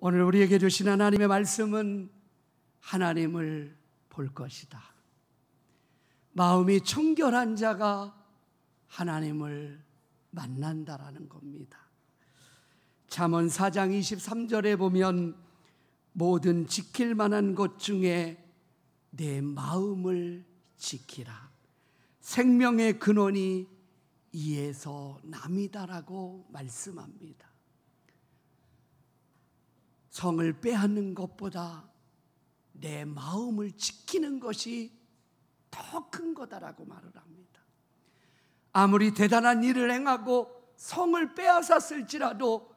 오늘 우리에게 주신 하나님의 말씀은 하나님을 볼 것이다. 마음이 청결한 자가 하나님을 만난다라는 겁니다. 잠언 4장 23절에 보면 모든 지킬 만한 것 중에 내 마음을 지키라. 생명의 근원이 이에서 남이다라고 말씀합니다. 성을 빼앗는 것보다 내 마음을 지키는 것이 더 큰 거다라고 말을 합니다. 아무리 대단한 일을 행하고 성을 빼앗았을지라도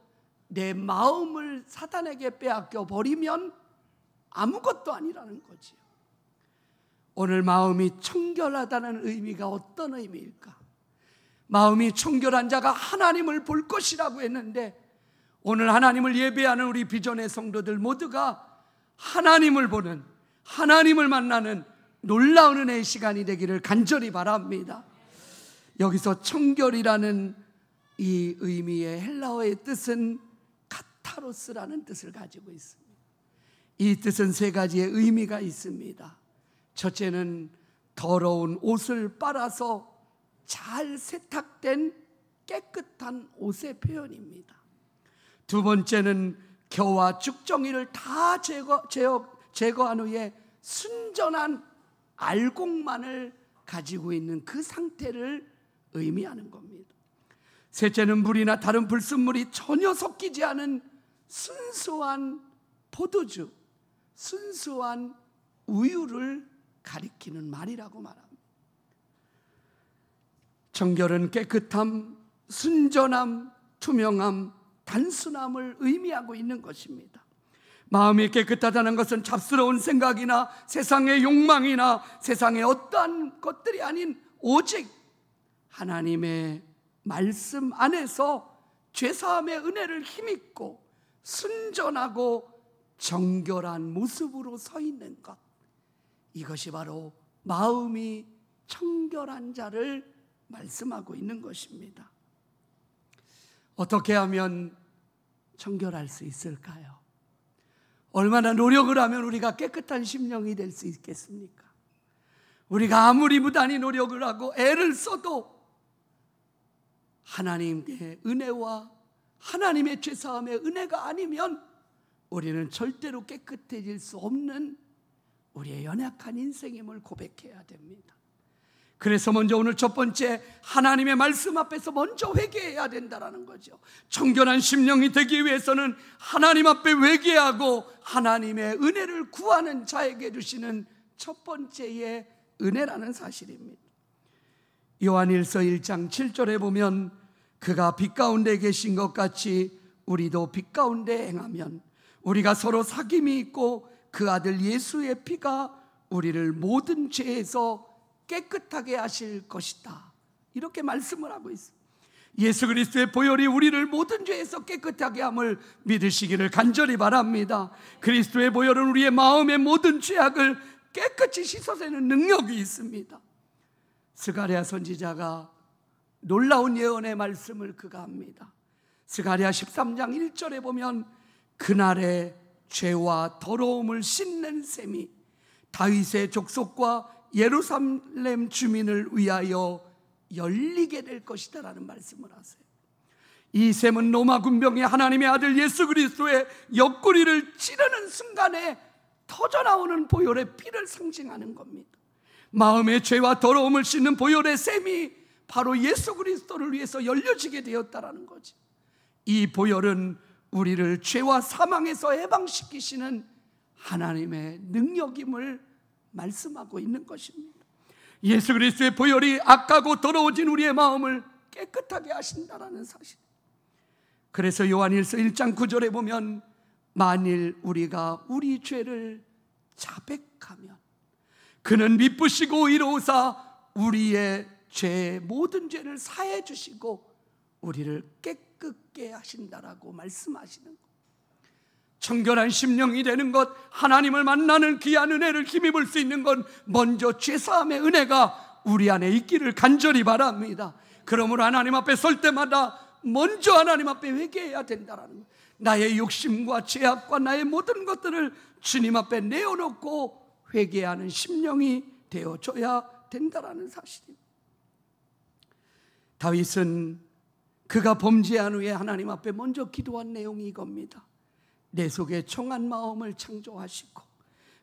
내 마음을 사탄에게 빼앗겨 버리면 아무것도 아니라는 거지요. 오늘 마음이 청결하다는 의미가 어떤 의미일까? 마음이 청결한 자가 하나님을 볼 것이라고 했는데, 오늘 하나님을 예배하는 우리 비전의 성도들 모두가 하나님을 보는, 하나님을 만나는 놀라운 은혜의 시간이 되기를 간절히 바랍니다. 여기서 청결이라는 이 의미의 헬라어의 뜻은 카타로스라는 뜻을 가지고 있습니다. 이 뜻은 세 가지의 의미가 있습니다. 첫째는 더러운 옷을 빨아서 잘 세탁된 깨끗한 옷의 표현입니다. 두 번째는 겨와 죽정이를 다 제거한 후에 순전한 알곡만을 가지고 있는 그 상태를 의미하는 겁니다. 셋째는 물이나 다른 불순물이 전혀 섞이지 않은 순수한 포도주, 순수한 우유를 가리키는 말이라고 말합니다. 청결은 깨끗함, 순전함, 투명함, 단순함을 의미하고 있는 것입니다. 마음이 깨끗하다는 것은 잡스러운 생각이나 세상의 욕망이나 세상의 어떠한 것들이 아닌 오직 하나님의 말씀 안에서 죄사함의 은혜를 힘입고 순전하고 정결한 모습으로 서 있는 것, 이것이 바로 마음이 청결한 자를 말씀하고 있는 것입니다. 어떻게 하면 청결할 수 있을까요? 얼마나 노력을 하면 우리가 깨끗한 심령이 될 수 있겠습니까? 우리가 아무리 무단히 노력을 하고 애를 써도 하나님의 은혜와 하나님의 죄사함의 은혜가 아니면 우리는 절대로 깨끗해질 수 없는 우리의 연약한 인생임을 고백해야 됩니다. 그래서 먼저 오늘 첫 번째, 하나님의 말씀 앞에서 먼저 회개해야 된다는 거죠. 청결한 심령이 되기 위해서는 하나님 앞에 회개하고 하나님의 은혜를 구하는 자에게 주시는 첫 번째의 은혜라는 사실입니다. 요한일서 1장 7절에 보면 그가 빛 가운데 계신 것 같이 우리도 빛 가운데 행하면 우리가 서로 사귐이 있고 그 아들 예수의 피가 우리를 모든 죄에서 깨끗하게 하실 것이다, 이렇게 말씀을 하고 있습니다. 예수 그리스도의 보혈이 우리를 모든 죄에서 깨끗하게 함을 믿으시기를 간절히 바랍니다. 그리스도의 보혈은 우리의 마음의 모든 죄악을 깨끗이 씻어내는 능력이 있습니다. 스가랴 선지자가 놀라운 예언의 말씀을 그가 합니다. 스가랴 13장 1절에 보면 그날에 죄와 더러움을 씻는 셈이 다윗의 족속과 예루살렘 주민을 위하여 열리게 될 것이다 라는 말씀을 하세요. 이 셈은 로마 군병이 하나님의 아들 예수 그리스도의 옆구리를 찌르는 순간에 터져나오는 보혈의 피를 상징하는 겁니다. 마음의 죄와 더러움을 씻는 보혈의 셈이 바로 예수 그리스도를 위해서 열려지게 되었다라는 거죠. 이 보혈은 우리를 죄와 사망에서 해방시키시는 하나님의 능력임을 말씀하고 있는 것입니다. 예수 그리스도의 보혈이 악하고 더러워진 우리의 마음을 깨끗하게 하신다라는 사실. 그래서 요한일서 1장 9절에 보면 만일 우리가 우리 죄를 자백하면 그는 미쁘시고 의로우사 우리의 죄 모든 죄를 사해 주시고 우리를 깨끗게 하신다라고 말씀하시는 것. 청결한 심령이 되는 것, 하나님을 만나는 귀한 은혜를 힘입을 수 있는 건 먼저 죄사함의 은혜가 우리 안에 있기를 간절히 바랍니다. 그러므로 하나님 앞에 설 때마다 먼저 하나님 앞에 회개해야 된다는 거예요. 나의 욕심과 죄악과 나의 모든 것들을 주님 앞에 내어놓고 회개하는 심령이 되어줘야 된다라는 사실입니다. 다윗은 그가 범죄한 후에 하나님 앞에 먼저 기도한 내용이 이겁니다. 내 속에 청한 마음을 창조하시고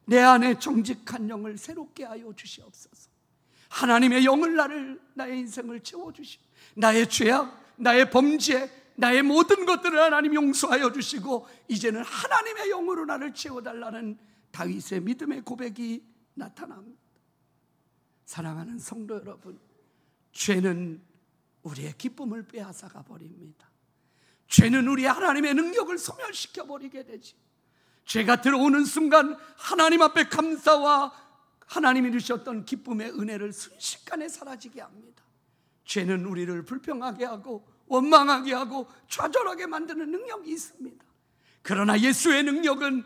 내 안에 정직한 영을 새롭게 하여 주시옵소서. 하나님의 영을 나의 인생을 채워주시고 나의 죄악, 나의 범죄, 나의 모든 것들을 하나님 용서하여 주시고 이제는 하나님의 영으로 나를 채워달라는 다윗의 믿음의 고백이 나타납니다. 사랑하는 성도 여러분, 죄는 우리의 기쁨을 빼앗아가 버립니다. 죄는 우리의 하나님의 능력을 소멸시켜 버리게 되지. 죄가 들어오는 순간 하나님 앞에 감사와 하나님이 주셨던 기쁨의 은혜를 순식간에 사라지게 합니다. 죄는 우리를 불평하게 하고 원망하게 하고 좌절하게 만드는 능력이 있습니다. 그러나 예수의 능력은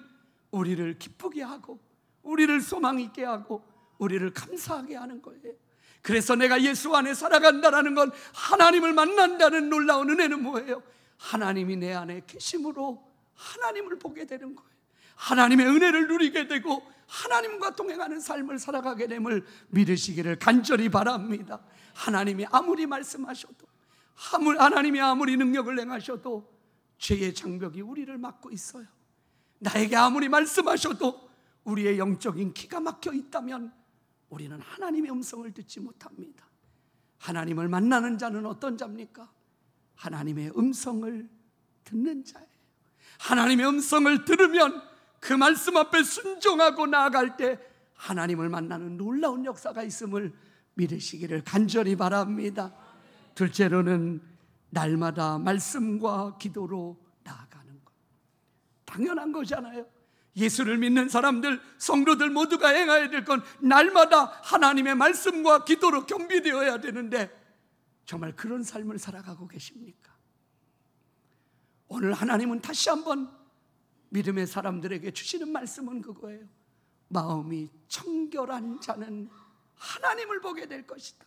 우리를 기쁘게 하고 우리를 소망 있게 하고 우리를 감사하게 하는 거예요. 그래서 내가 예수 안에 살아간다는 건 하나님을 만난다는 놀라운 은혜는 뭐예요? 하나님이 내 안에 계심으로 하나님을 보게 되는 거예요. 하나님의 은혜를 누리게 되고 하나님과 동행하는 삶을 살아가게 됨을 믿으시기를 간절히 바랍니다. 하나님이 아무리 말씀하셔도 하나님이 아무리 능력을 행하셔도 죄의 장벽이 우리를 막고 있어요. 나에게 아무리 말씀하셔도 우리의 영적인 기가 막혀 있다면 우리는 하나님의 음성을 듣지 못합니다. 하나님을 만나는 자는 어떤 자입니까? 하나님의 음성을 듣는 자예요. 하나님의 음성을 들으면 그 말씀 앞에 순종하고 나아갈 때 하나님을 만나는 놀라운 역사가 있음을 믿으시기를 간절히 바랍니다. 둘째로는 날마다 말씀과 기도로 나아가는 것. 당연한 거잖아요. 예수를 믿는 사람들, 성도들 모두가 행해야 될 건 날마다 하나님의 말씀과 기도로 겸비되어야 되는데 정말 그런 삶을 살아가고 계십니까? 오늘 하나님은 다시 한번 믿음의 사람들에게 주시는 말씀은 그거예요. 마음이 청결한 자는 하나님을 보게 될 것이다.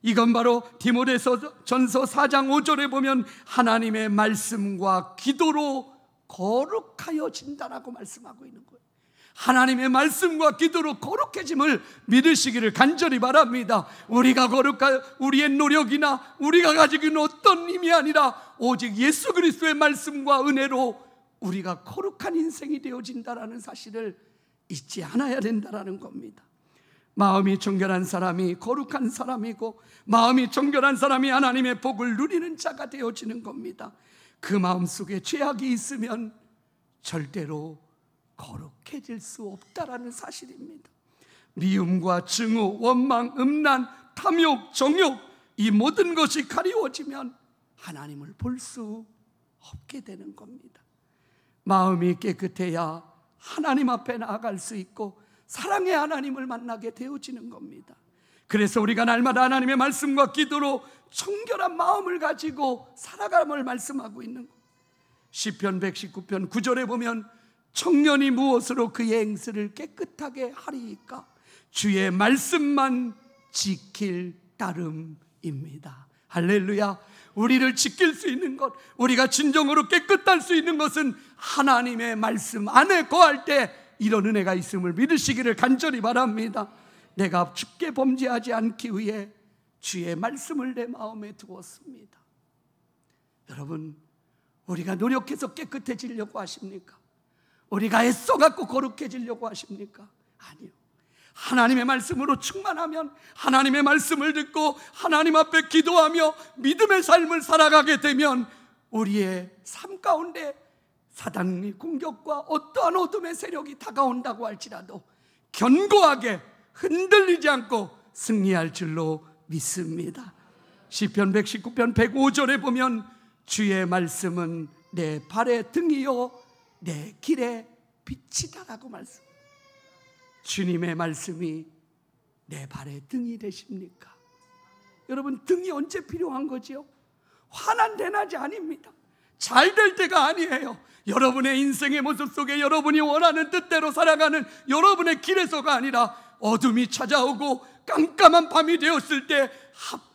이건 바로 디모데전서 4장 5절에 보면 하나님의 말씀과 기도로 거룩하여진다라고 말씀하고 있는 거예요. 하나님의 말씀과 기도로 거룩해짐을 믿으시기를 간절히 바랍니다. 우리의 노력이나 우리가 가지고 있는 어떤 힘이 아니라 오직 예수 그리스도의 말씀과 은혜로 우리가 거룩한 인생이 되어진다라는 사실을 잊지 않아야 된다라는 겁니다. 마음이 정결한 사람이 거룩한 사람이고 마음이 정결한 사람이 하나님의 복을 누리는 자가 되어지는 겁니다. 그 마음속에 죄악이 있으면 절대로 거룩해질 수 없다라는 사실입니다. 미움과 증오, 원망, 음란, 탐욕, 정욕 이 모든 것이 가리워지면 하나님을 볼 수 없게 되는 겁니다. 마음이 깨끗해야 하나님 앞에 나아갈 수 있고 사랑의 하나님을 만나게 되어지는 겁니다. 그래서 우리가 날마다 하나님의 말씀과 기도로 청결한 마음을 가지고 살아감을 말씀하고 있는 것. 시편 119편 9절에 보면 청년이 무엇으로 그의 행실을 깨끗하게 하리이까? 주의 말씀만 지킬 따름입니다. 할렐루야. 우리를 지킬 수 있는 것, 우리가 진정으로 깨끗할 수 있는 것은 하나님의 말씀 안에 거할 때 이런 은혜가 있음을 믿으시기를 간절히 바랍니다. 내가 죽게 범죄하지 않기 위해 주의 말씀을 내 마음에 두었습니다. 여러분, 우리가 노력해서 깨끗해지려고 하십니까? 우리가 애써갖고 거룩해지려고 하십니까? 아니요. 하나님의 말씀으로 충만하면 하나님의 말씀을 듣고 하나님 앞에 기도하며 믿음의 삶을 살아가게 되면 우리의 삶 가운데 사단의 공격과 어떠한 어둠의 세력이 다가온다고 할지라도 견고하게 흔들리지 않고 승리할 줄로 믿습니다. 시편 119편 105절에 보면 주의 말씀은 내 발의 등이요 내 길의 빛이다라고 말씀. 주님의 말씀이 내 발의 등이 되십니까? 여러분, 등이 언제 필요한 거지요? 환한 대낮이 아닙니다. 잘 될 때가 아니에요. 여러분의 인생의 모습 속에 여러분이 원하는 뜻대로 살아가는 여러분의 길에서가 아니라 어둠이 찾아오고 깜깜한 밤이 되었을 때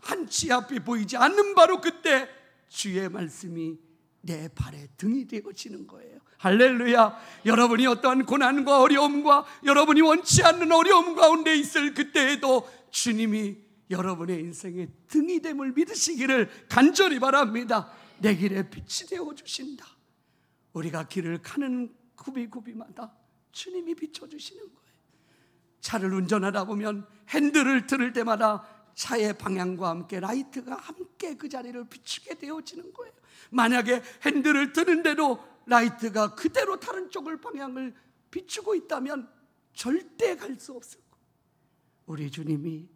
한치 앞이 보이지 않는 바로 그때 주의 말씀이 내 발의 등이 되어지는 거예요. 할렐루야. 여러분이 어떠한 고난과 어려움과 여러분이 원치 않는 어려움 가운데 있을 그때에도 주님이 여러분의 인생의 등이 됨을 믿으시기를 간절히 바랍니다. 내 길에 빛이 되어주신다. 우리가 길을 가는 구비구비마다 주님이 비춰주시는 거예요. 차를 운전하다 보면 핸들을 틀을 때마다 차의 방향과 함께 라이트가 함께 그 자리를 비추게 되어지는 거예요. 만약에 핸들을 드는데도 라이트가 그대로 다른 쪽을 방향을 비추고 있다면 절대 갈 수 없을 거예요. 우리 주님이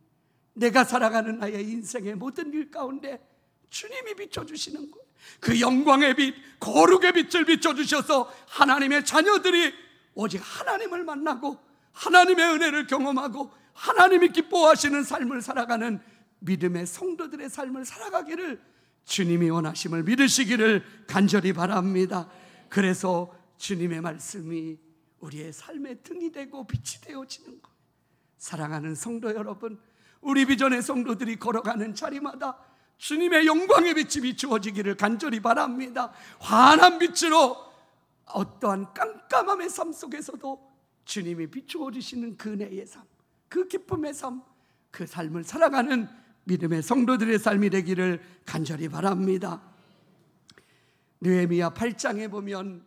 내가 살아가는 나의 인생의 모든 일 가운데 주님이 비춰주시는 거예요. 그 영광의 빛, 거룩의 빛을 비춰주셔서 하나님의 자녀들이 오직 하나님을 만나고 하나님의 은혜를 경험하고 하나님이 기뻐하시는 삶을 살아가는 믿음의 성도들의 삶을 살아가기를 주님이 원하심을 믿으시기를 간절히 바랍니다. 그래서 주님의 말씀이 우리의 삶의 등이 되고 빛이 되어지는 거예요. 사랑하는 성도 여러분, 우리 비전의 성도들이 걸어가는 자리마다 주님의 영광의 빛이 비추어지기를 간절히 바랍니다. 환한 빛으로 어떠한 깜깜함의 삶 속에서도 주님이 비추어 주시는 그 은혜의 삶, 그 기쁨의 삶, 그 삶을 살아가는 믿음의 성도들의 삶이 되기를 간절히 바랍니다. 느헤미야 8장에 보면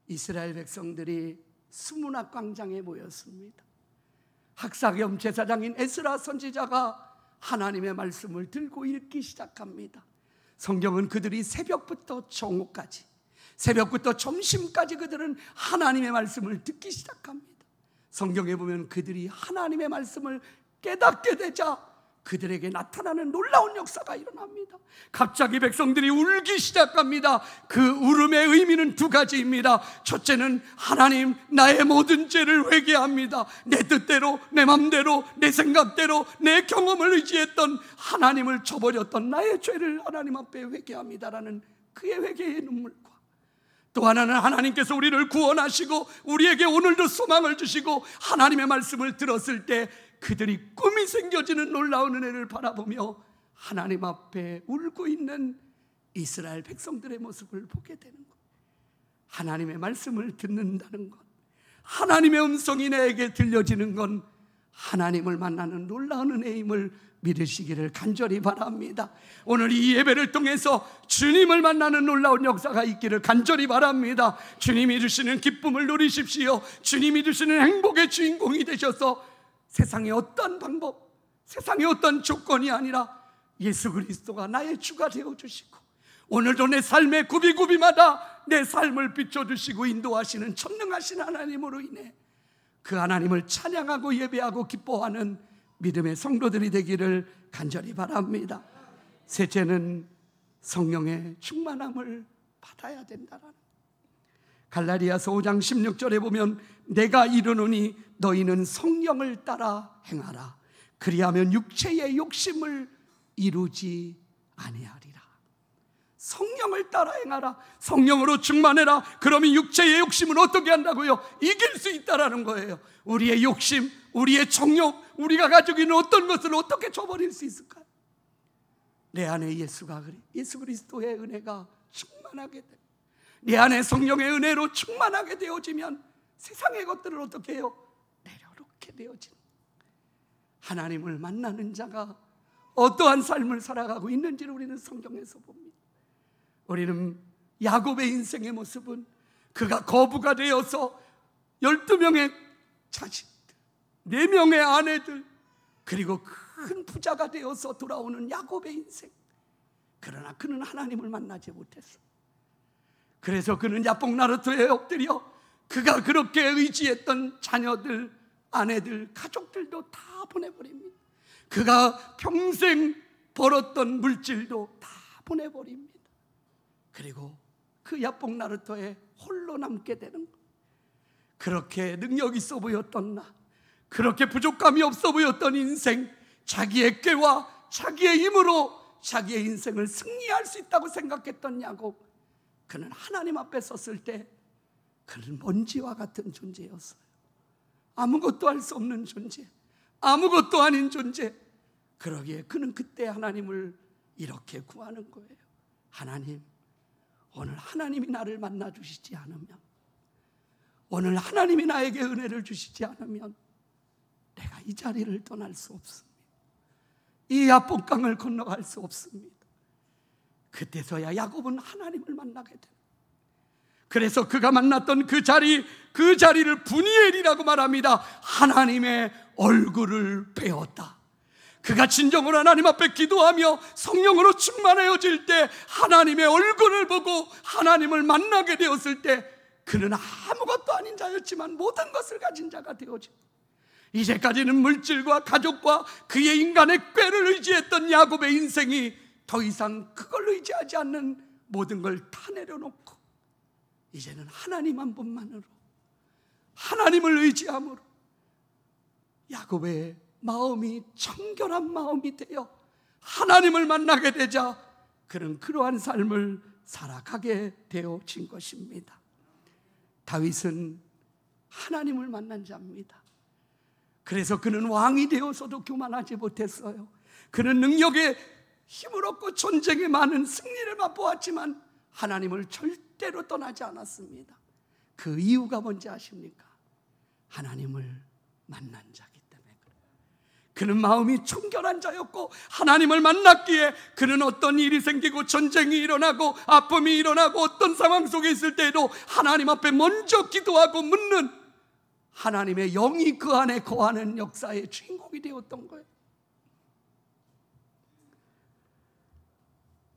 이스라엘 백성들이 수문학 광장에 모였습니다. 학사 겸 제사장인 에스라 선지자가 하나님의 말씀을 들고 읽기 시작합니다. 성경은 그들이 새벽부터 정오까지, 새벽부터 점심까지 그들은 하나님의 말씀을 듣기 시작합니다. 성경에 보면 그들이 하나님의 말씀을 깨닫게 되자 그들에게 나타나는 놀라운 역사가 일어납니다. 갑자기 백성들이 울기 시작합니다. 그 울음의 의미는 두 가지입니다. 첫째는 하나님, 나의 모든 죄를 회개합니다. 내 뜻대로, 내 맘대로, 내 생각대로, 내 경험을 의지했던 하나님을 저버렸던 나의 죄를 하나님 앞에 회개합니다라는 그의 회개의 눈물과, 또 하나는 하나님께서 우리를 구원하시고 우리에게 오늘도 소망을 주시고 하나님의 말씀을 들었을 때 그들이 꿈이 생겨지는 놀라운 은혜를 바라보며 하나님 앞에 울고 있는 이스라엘 백성들의 모습을 보게 되는 것. 하나님의 말씀을 듣는다는 것, 하나님의 음성이 내게 들려지는 건 하나님을 만나는 놀라운 은혜임을 믿으시기를 간절히 바랍니다. 오늘 이 예배를 통해서 주님을 만나는 놀라운 역사가 있기를 간절히 바랍니다. 주님이 주시는 기쁨을 누리십시오. 주님이 주시는 행복의 주인공이 되셔서 세상의 어떤 방법, 세상의 어떤 조건이 아니라 예수 그리스도가 나의 주가 되어주시고 오늘도 내 삶의 구비구비마다 내 삶을 비춰주시고 인도하시는 전능하신 하나님으로 인해 그 하나님을 찬양하고 예배하고 기뻐하는 믿음의 성도들이 되기를 간절히 바랍니다. 셋째는 성령의 충만함을 받아야 된다라는, 갈라디아서 5장 16절에 보면 내가 이르노니 너희는 성령을 따라 행하라. 그리하면 육체의 욕심을 이루지 아니하리라. 성령을 따라 행하라. 성령으로 충만해라. 그러면 육체의 욕심을 어떻게 한다고요? 이길 수 있다라는 거예요. 우리의 욕심, 우리의 정욕, 우리가 가지고 있는 어떤 것을 어떻게 저버릴 수 있을까요? 내 안에 예수 그리스도의 은혜가 충만하게 돼. 내 안에 성령의 은혜로 충만하게 되어지면 세상의 것들을 어떻게 해요? 내려놓게 되어지는, 하나님을 만나는 자가 어떠한 삶을 살아가고 있는지를 우리는 성경에서 봅니다. 우리는 야곱의 인생의 모습은 그가 거부가 되어서 12명의 자식들, 4명의 아내들, 그리고 큰 부자가 되어서 돌아오는 야곱의 인생. 그러나 그는 하나님을 만나지 못했어. 그래서 그는 야복나루터에 엎드려 그가 그렇게 의지했던 자녀들, 아내들, 가족들도 다 보내버립니다. 그가 평생 벌었던 물질도 다 보내버립니다. 그리고 그 야복나루터에 홀로 남게 되는 것. 그렇게 능력 있어 보였던 나, 그렇게 부족함이 없어 보였던 인생, 자기의 꾀와 자기의 힘으로 자기의 인생을 승리할 수 있다고 생각했던 야곱, 그는 하나님 앞에 섰을 때 그는 먼지와 같은 존재였어요. 아무것도 할 수 없는 존재, 아무것도 아닌 존재. 그러기에 그는 그때 하나님을 이렇게 구하는 거예요. 하나님, 오늘 하나님이 나를 만나 주시지 않으면, 오늘 하나님이 나에게 은혜를 주시지 않으면 내가 이 자리를 떠날 수 없습니다. 이 야복강을 건너갈 수 없습니다. 그때서야 야곱은 하나님을 만나게 됩니다. 그래서 그가 만났던 그 자리를 분이엘이라고 말합니다. 하나님의 얼굴을 배웠다. 그가 진정으로 하나님 앞에 기도하며 성령으로 충만해질 때, 하나님의 얼굴을 보고 하나님을 만나게 되었을 때, 그는 아무것도 아닌 자였지만 모든 것을 가진 자가 되어지고, 이제까지는 물질과 가족과 그의 인간의 꾀를 의지했던 야곱의 인생이 더 이상 그걸 의지하지 않는 모든 걸 다 내려놓고 이제는 하나님 한 분만으로, 하나님을 의지함으로 야곱의 마음이 청결한 마음이 되어 하나님을 만나게 되자 그는 그러한 삶을 살아가게 되어진 것입니다. 다윗은 하나님을 만난 자입니다. 그래서 그는 왕이 되어서도 교만하지 못했어요. 그는 능력에 힘을 얻고 전쟁에 많은 승리를 맛보았지만 하나님을 절대로 떠나지 않았습니다. 그 이유가 뭔지 아십니까? 하나님을 만난 자기 때문에 그래요. 그는 마음이 청결한 자였고 하나님을 만났기에 그는 어떤 일이 생기고 전쟁이 일어나고 아픔이 일어나고 어떤 상황 속에 있을 때에도 하나님 앞에 먼저 기도하고 묻는, 하나님의 영이 그 안에 거하는 역사의 주인공이 되었던 거예요.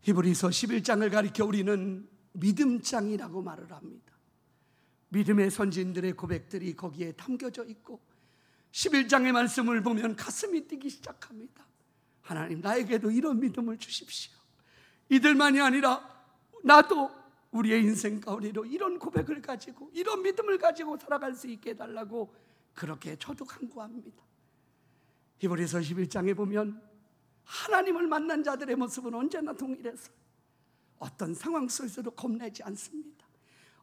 히브리서 11장을 가리켜 우리는 믿음장이라고 말을 합니다. 믿음의 선진들의 고백들이 거기에 담겨져 있고 11장의 말씀을 보면 가슴이 뛰기 시작합니다. 하나님, 나에게도 이런 믿음을 주십시오. 이들만이 아니라 나도 우리의 인생 가운데로 이런 고백을 가지고 이런 믿음을 가지고 살아갈 수 있게 해달라고 그렇게 저도 간구합니다. 히브리서 11장에 보면 하나님을 만난 자들의 모습은 언제나 동일해서 어떤 상황 속에서도 겁내지 않습니다.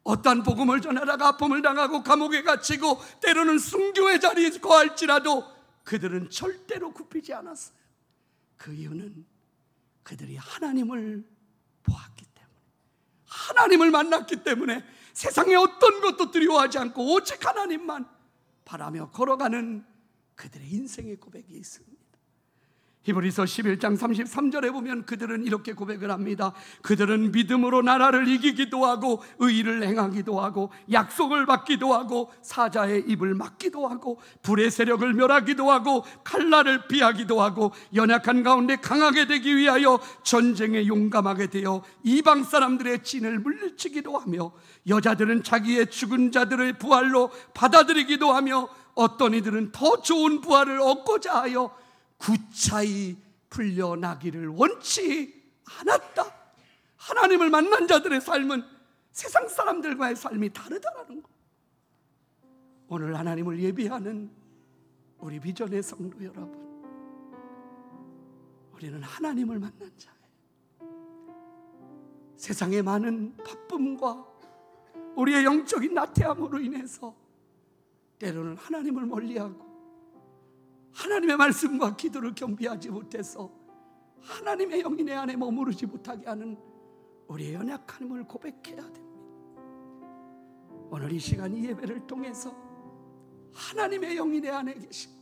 어떠한 복음을 전하다가 아픔을 당하고 감옥에 갇히고 때로는 순교의 자리에 거할지라도 그들은 절대로 굽히지 않았어요. 그 이유는 그들이 하나님을 보았기 때문에, 하나님을 만났기 때문에 세상의 어떤 것도 두려워하지 않고 오직 하나님만 바라며 걸어가는 그들의 인생의 고백이 있습니다. 히브리서 11장 33절에 보면 그들은 이렇게 고백을 합니다. 그들은 믿음으로 나라를 이기기도 하고 의를 행하기도 하고 약속을 받기도 하고 사자의 입을 막기도 하고 불의 세력을 멸하기도 하고 칼날을 피하기도 하고 연약한 가운데 강하게 되기 위하여 전쟁에 용감하게 되어 이방 사람들의 진을 물리치기도 하며 여자들은 자기의 죽은 자들의 부활로 받아들이기도 하며 어떤 이들은 더 좋은 부활을 얻고자 하여 구차히 풀려나기를 원치 않았다. 하나님을 만난 자들의 삶은 세상 사람들과의 삶이 다르다라는 것. 오늘 하나님을 예비하는 우리 비전의 성도 여러분, 우리는 하나님을 만난 자예요. 세상의 많은 바쁨과 우리의 영적인 나태함으로 인해서 때로는 하나님을 멀리하고 하나님의 말씀과 기도를 겸비하지 못해서 하나님의 영이 내 안에 머무르지 못하게 하는 우리의 연약함을 고백해야 됩니다. 오늘 이 시간 이 예배를 통해서 하나님의 영이 내 안에 계시고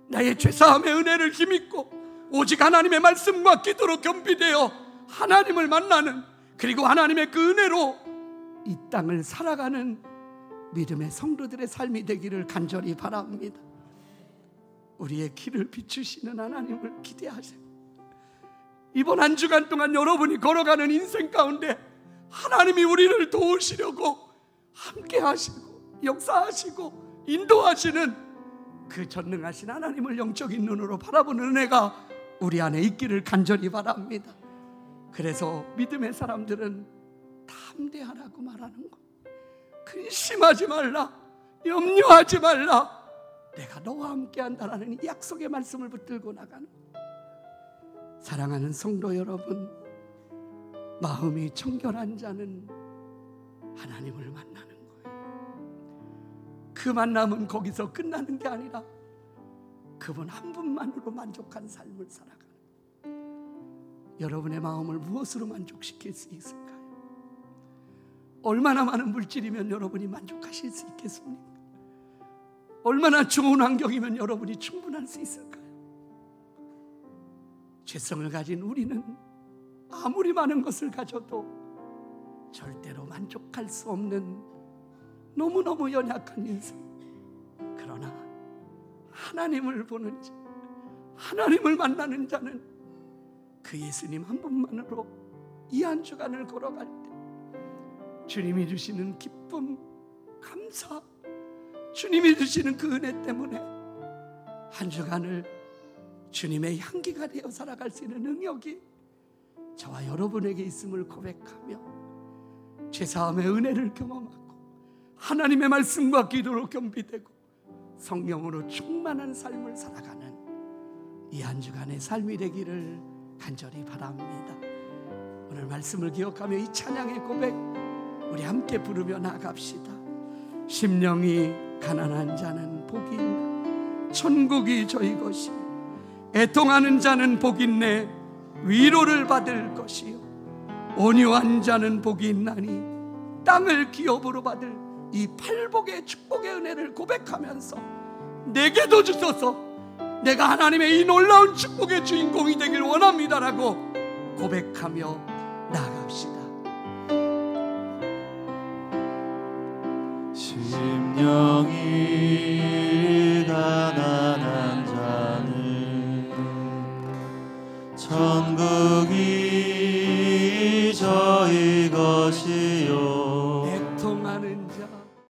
나의 죄사함의 은혜를 힘입고 오직 하나님의 말씀과 기도로 겸비되어 하나님을 만나는, 그리고 하나님의 그 은혜로 이 땅을 살아가는 믿음의 성도들의 삶이 되기를 간절히 바랍니다. 우리의 길을 비추시는 하나님을 기대하세요. 이번 한 주간 동안 여러분이 걸어가는 인생 가운데 하나님이 우리를 도우시려고 함께 하시고 역사하시고 인도하시는 그 전능하신 하나님을 영적인 눈으로 바라보는 은혜가 우리 안에 있기를 간절히 바랍니다. 그래서 믿음의 사람들은 담대하라고 말하는 것, 근심하지 말라, 염려하지 말라, 내가 너와 함께 한다라는 이 약속의 말씀을 붙들고 나가는, 사랑하는 성도 여러분, 마음이 청결한 자는 하나님을 만나는 거예요. 그 만남은 거기서 끝나는 게 아니라 그분 한 분만으로 만족한 삶을 살아가는, 여러분의 마음을 무엇으로 만족시킬 수 있을까요? 얼마나 많은 물질이면 여러분이 만족하실 수 있겠습니까? 얼마나 좋은 환경이면 여러분이 충분할 수 있을까요? 죄성을 가진 우리는 아무리 많은 것을 가져도 절대로 만족할 수 없는 너무너무 연약한 인생. 그러나 하나님을 보는 자, 하나님을 만나는 자는 그 예수님 한 분만으로 이 한 주간을 걸어갈 때 주님이 주시는 기쁨, 감사, 주님이 주시는 그 은혜 때문에 한 주간을 주님의 향기가 되어 살아갈 수 있는 능력이 저와 여러분에게 있음을 고백하며 죄사함의 은혜를 경험하고 하나님의 말씀과 기도로 겸비되고 성령으로 충만한 삶을 살아가는 이 한 주간의 삶이 되기를 간절히 바랍니다. 오늘 말씀을 기억하며 이 찬양의 고백 우리 함께 부르며 나갑시다. 심령이 가난한 자는 복이 있나 천국이 저희 것이요 애통하는 자는 복이 있네 위로를 받을 것이요 온유한 자는 복이 있나니 땅을 기업으로 받을 이 팔복의 축복의 은혜를 고백하면서 내게도 주소서, 내가 하나님의 이 놀라운 축복의 주인공이 되길 원합니다라고 고백하며 나아갑시다. 심령이